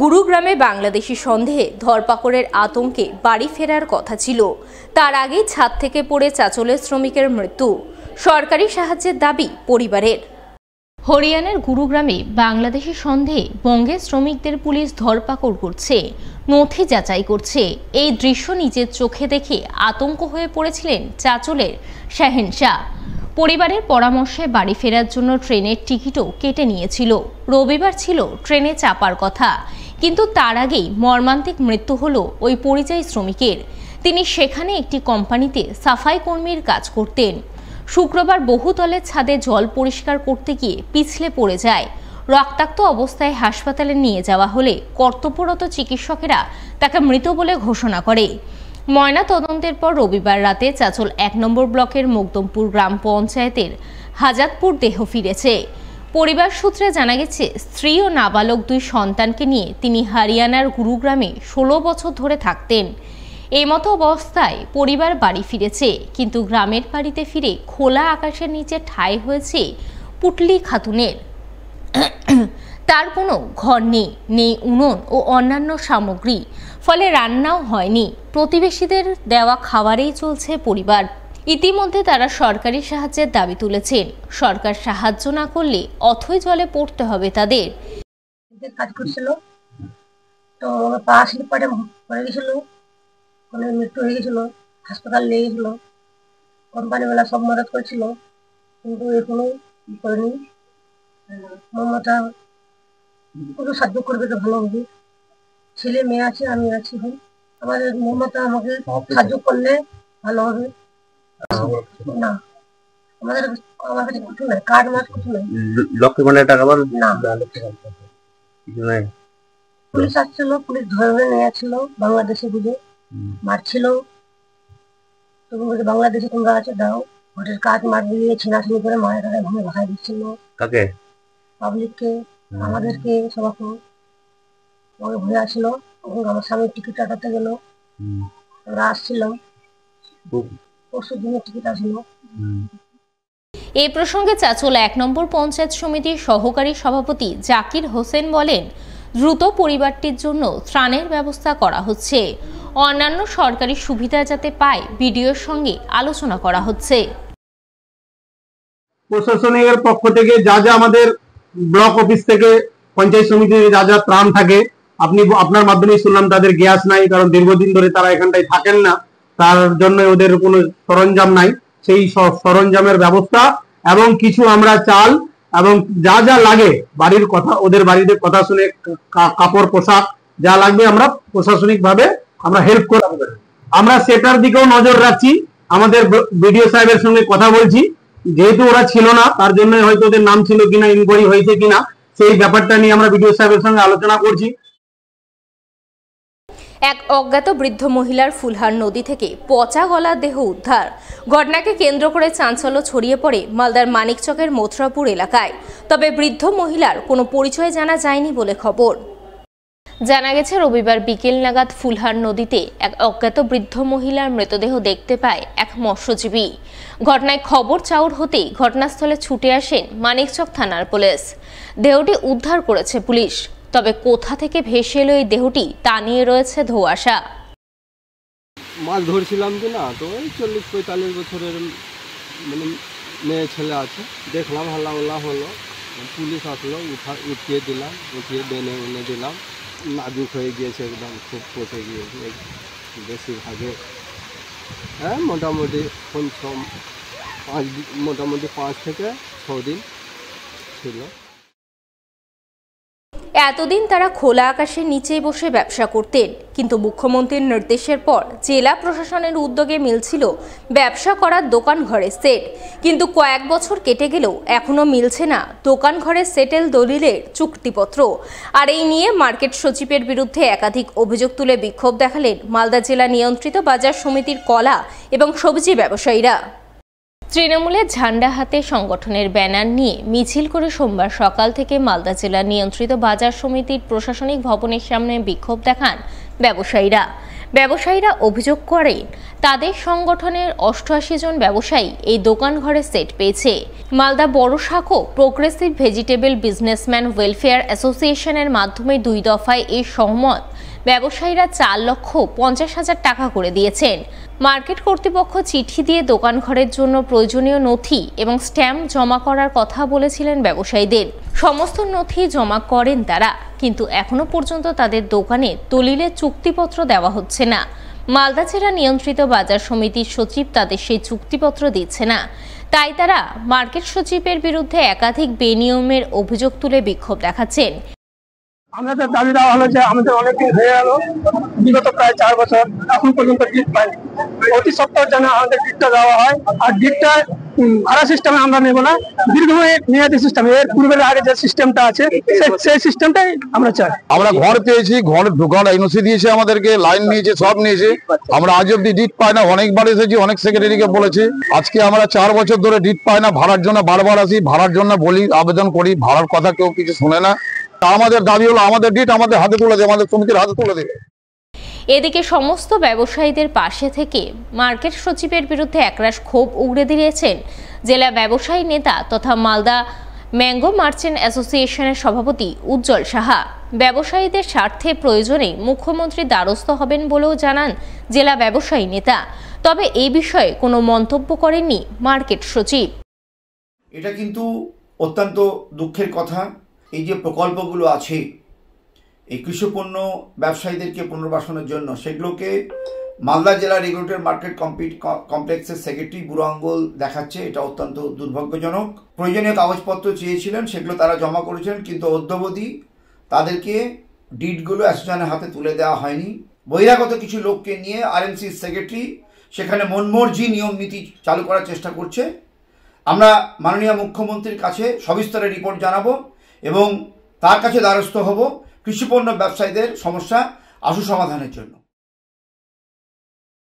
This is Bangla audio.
গুরুগ্রামে বাংলাদেশি সন্দেহে ধরপাকড়ের আতঙ্কে বাড়ি ফেরার কথা ছিল। তার আগেই ছাদ থেকে পড়ে চাঁচলের শ্রমিকের মৃত্যু। সরকারি সাহায্যের দাবি পরিবারের। হরিয়ানার গুরুগ্রামে বাংলাদেশি সন্দেহে বঙ্গের শ্রমিকদের পুলিশ ধরপাকড় করছে, নথি যাচাই করছে। এই দৃশ্য নিজের চোখে দেখে আতঙ্ক হয়ে পড়েছিলেন চাঁচলের শাহেন শাহ। পরিবারের পরামর্শে বাড়ি ফেরার জন্য ট্রেনের টিকিটও কেটে নিয়েছিল। রবিবার ছিল ট্রেনে চাপার কথা, কিন্তু তার আগেই মর্মান্তিক মৃত্যু হলো ওই পরিযায়ী শ্রমিকের। তিনি সেখানে একটি কোম্পানিতে সাফাই কর্মীর কাজ করতেন। শুক্রবার বহুতলের ছাদে জল পরিষ্কার করতে গিয়ে পিছলে পড়ে যায়। রক্তাক্ত অবস্থায় হাসপাতালে নিয়ে যাওয়া হলে কর্তব্যরত চিকিৎসকেরা তাকে মৃত বলে ঘোষণা করে। ময়না তদন্তের পর রবিবার রাতে চাঁচল ১ নম্বর ব্লকের মকদমপুর গ্রাম পঞ্চায়েতের হাজাতপুর দেহ ফিরেছে। পরিবার সূত্রে জানা গেছে, স্ত্রী ও নাবালক ২ সন্তানকে নিয়ে তিনি হরিয়ানার গুরুগ্রামে ১৬ বছর ধরে থাকতেন। এই মতো অবস্থায় পরিবার বাড়ি ফিরেছে, কিন্তু গ্রামের বাড়িতে ফিরে খোলা আকাশের নিচে ঠাঁই হয়েছে পুটলি খাতুনের। তার কোনো ঘর নেই উনুন ও অন্যান্য সামগ্রী, ফলে রান্নাও হয়নি। প্রতিবেশীদের দেওয়া খাবারেই চলছে পরিবার। ইতিমধ্যে তারা সরকারি সাহায্যের দাবি তুলেছেন। সরকার সাহায্য না করলে অথই জলে পড়তে হবে তাদের। কাজ করছিল তো পা স্লিপ পড়ে গেছিল, মৃত্যু হয়ে গেছিল, হাসপাতাল নিয়ে গেছিল। কোম্পানিওয়ালা সব মদত করেছিল, কিন্তু এখনো করেনি। মমতা কোনো সাহায্য করবে তো ভালো হবে। ছেলে মেয়ে আছে, আমি আছি। আমাদের মমতা আমাকে সাহায্য করলে ভালো হবে। না, আমার কাছে কিছু নাই, কার্ড মাস কিছু নাই। লক্ষ্মী ভান্ডারের টাকা পান না? পুলিশ আসছিল, পুলিশ ধরে নিয়ে আসছিল, বাংলাদেশে বুঝে মারছিল। তখন বলছে বাংলাদেশে তোমরা আছে, দাও। ভোটের কাজ মার দিয়ে ছিনাছিনি করে মায়ের কাছে ঘুমে ভাসাই দিচ্ছিল। কাকে? পাবলিককে, আমাদেরকে, সবাইকে। আমাকে ভয়ে আসছিল। আমার স্বামীর টিকিট কাটাতে গেল, আমরা আসছিলাম, পরশু দিনের টিকিট আসলো। এই প্রসঙ্গে চাঁচল ১ নম্বর পঞ্চায়েত সমিতির সহকারী সভাপতি জাকির হোসেন বলেন, দ্রুত পরিবারটির জন্য ত্রাণের ব্যবস্থা করা হচ্ছে। অন্যান্য সরকারি সুবিধা যাতে পায় বিডিওর সঙ্গে আলোচনা করা হচ্ছে। প্রশাসনের পক্ষ থেকে যা যা আমাদের ব্লক অফিস থেকে পঞ্চায়েত সমিতিতে যা যা ত্রাণ থাকে, আপনার মাধ্যমে শুনলাম তাদের গ্যাস নাই, কারণ দীর্ঘদিন ধরে তারা এখানটায় থাকেন না, তার জন্য ওদের কোনো সরঞ্জাম নাই। সেই সরঞ্জামের ব্যবস্থা এবং কিছু আমরা চাল এবং যা যা লাগে বাড়ির কথা, ওদের বাড়িতে কথা শুনে কাপড় পোশাক যা লাগবে আমরা প্রশাসনিক ভাবে আমরা হেল্প করব। আমরা সেটার দিকেও নজর রাখছি। আমাদের বিডিও সাহেবের সঙ্গে কথা বলছি, যেহেতু ওরা ছিল না তার জন্য হয়তো ওদের নাম ছিল কিনা, ইনকোয়ারি হয়েছে কিনা, সেই ব্যাপারটা নিয়ে আমরা বিডিও সাহেবের সঙ্গে আলোচনা করছি। এক অজ্ঞাত বৃদ্ধ মহিলার ফুলহার নদী থেকে পচা গলা দেহ উদ্ধার। ঘটনাকে কেন্দ্র করে চাঞ্চল্য ছড়িয়ে পড়ে মালদার মানিকচকের মথুরাপুর এলাকায়। তবে বৃদ্ধ মহিলার কোনো পরিচয় জানা যায়নি বলে খবর। জানা গেছে, রবিবার বিকেল নাগাদ ফুলহার নদীতে এক অজ্ঞাত বৃদ্ধ মহিলার মৃতদেহ দেখতে পায় এক মৎস্যজীবী। ঘটনায় খবর চাউর হতেই ঘটনাস্থলে ছুটে আসেন মানিকচক থানার পুলিশ। দেহটি উদ্ধার করেছে পুলিশ, তবে কোথা থেকে ভেসে এলো এই দেহটি তা নিয়ে রয়েছে ধোঁয়াশা। মাছ ধরছিলাম কি না, তো ওই ৪০-৪৫ বছরের মানে মেয়ে ছেলে আছে, দেখলাম হাল্লা হলো, পুলিশ আসলো, উঠিয়ে দিলাম, উঠিয়ে ডেনে এনে দিলাম। নাজুক হয়ে গিয়েছে, একদম খুব পচে গিয়েছে বেশিরভাগে। হ্যাঁ, মোটামুটি ৫ থেকে ৬ দিন ছিল। এতদিন তারা খোলা আকাশের নিচেই বসে ব্যবসা করতেন, কিন্তু মুখ্যমন্ত্রীর নির্দেশের পর জেলা প্রশাসনের উদ্যোগে মিলছিল ব্যবসা করার দোকান ঘরের সেট। কিন্তু কয়েক বছর কেটে গেলেও এখনো মিলছে না দোকান ঘরের সেটেল দলিলের চুক্তিপত্র। আর এই নিয়ে মার্কেট সচিবের বিরুদ্ধে একাধিক অভিযোগ তুলে বিক্ষোভ দেখালেন মালদা জেলা নিয়ন্ত্রিত বাজার সমিতির কলা এবং সবজি ব্যবসায়ীরা। তৃণমূলের ঝান্ডা হাতে সংগঠনের ব্যানার নিয়ে মিছিল করে সোমবার সকাল থেকে মালদা জেলা নিয়ন্ত্রিত বাজার সমিতির প্রশাসনিক ভবনের সামনে বিক্ষোভ দেখান ব্যবসায়ীরা। ব্যবসায়ীরা অভিযোগ করেন তাদের সংগঠনের 88 জন ব্যবসায়ী এই দোকান ঘরে সেট পেয়েছে। মালদা বড় শাখা প্রোগ্রেসিভ ভেজিটেবল বিজনেসম্যান ওয়েলফেয়ার অ্যাসোসিয়েশনের মাধ্যমে 2 দফায় এই সহমত ব্যবসায়ীরা 4,50,000 টাকা করে দিয়েছেন। মার্কেট কর্তৃপক্ষ চিঠি দিয়ে দোকান ঘরের জন্য প্রয়োজনীয় নথি এবং স্ট্যাম্প জমা করার কথা বলেছিলেন ব্যবসায়ীদের। সমস্ত নথি জমা করেন তারা, কিন্তু এখনো পর্যন্ত তাদের দোকানে দলিলের চুক্তিপত্র দেওয়া হচ্ছে না। মালদা জেলা নিয়ন্ত্রিত বাজার সমিতির সচিব তাদের সেই চুক্তিপত্র দিচ্ছে না, তাই তারা মার্কেট সচিবের বিরুদ্ধে একাধিক বেনিয়মের অভিযোগ তুলে বিক্ষোভ দেখাচ্ছেন। আমাদের দাবি দেওয়া হলো যে আমাদের অনেকদিন হয়ে গেল, বিগত প্রায় 4 বছর এখন পর্যন্ত ডিট পাইনি। অতি সত্ত্বর যেন আমাদের ডিটটা দেওয়া হয়, আর ডিটটা ভাড়া সিস্টেমে আমরা নেব না, দীর্ঘমেয়াদী সিস্টেম, এর পূর্বের আগে যে সিস্টেমটা আছে সেই সিস্টেমটাই আমরা চাই। আমরা ঘর পেয়েছি, ঘর ঢোকার এনওসি দিয়েছে আমাদেরকে, লাইন নিয়েছে, সব নিয়েছে, আমরা আজ অব্দি ডিট পাই না। অনেকবার এসেছি, অনেক সেক্রেটারিকে বলেছি, আজকে আমরা 4 বছর ধরে ডিট পাই না। ভাড়ার জন্য বারবার আসি, ভাড়ার জন্য বলি, আবেদন করি, ভাড়ার কথা কেউ কিছু শুনে না। আমাদের দাবি হলো আমাদের ডিট আমাদের হাতে তুলে দেবে, আমাদের সমিতির হাতে তুলে দেবে। এদিকে সমস্ত ব্যবসায়ীদের পাশে থেকে মার্কেট সচিবের বিরুদ্ধে একরাশ ক্ষোভ উগড়ে দিয়েছেন জেলা ব্যবসায়ী নেতা তথা মালদা ম্যাঙ্গো মার্চেন্ট অ্যাসোসিয়েশনের সভাপতি উজ্জ্বল সাহা। ব্যবসায়ীদের স্বার্থে প্রয়োজনে মুখ্যমন্ত্রীর দ্বারস্থ হবেন বলেও জানান জেলা ব্যবসায়ী নেতা। তবে এই বিষয়ে কোনো মন্তব্য করেননি মার্কেট সচিব। এটা কিন্তু অত্যন্ত দুঃখের কথা। এই যে প্রকল্পগুলো আছে এই কৃষিপণ্য ব্যবসায়ীদেরকে পুনর্বাসনের জন্য, সেগুলোকে মালদা জেলা রেগুলেটর মার্কেট কমপ্লেক্সের সেক্রেটারি বুড়ো আঙ্গুল দেখাচ্ছে। এটা অত্যন্ত দুর্ভাগ্যজনক। প্রয়োজনীয় কাগজপত্র চেয়েছিলেন, সেগুলো তারা জমা করেছিলেন, কিন্তু অদ্যাবধি তাদেরকে ডিডগুলো অ্যাসোসিয়েশনের হাতে তুলে দেওয়া হয়নি। বহিরাগত কিছু লোককে নিয়ে আরএমসি সেক্রেটারি সেখানে মনমর্জি নিয়ম নীতি চালু করার চেষ্টা করছে। আমরা মাননীয় মুখ্যমন্ত্রীর কাছে সবিস্তারে রিপোর্ট জানাবো এবং তার কাছে দ্বারস্থ হব কৃষিপণ্য ব্যবসায়ীদের সমস্যা আশু সমাধানের জন্য।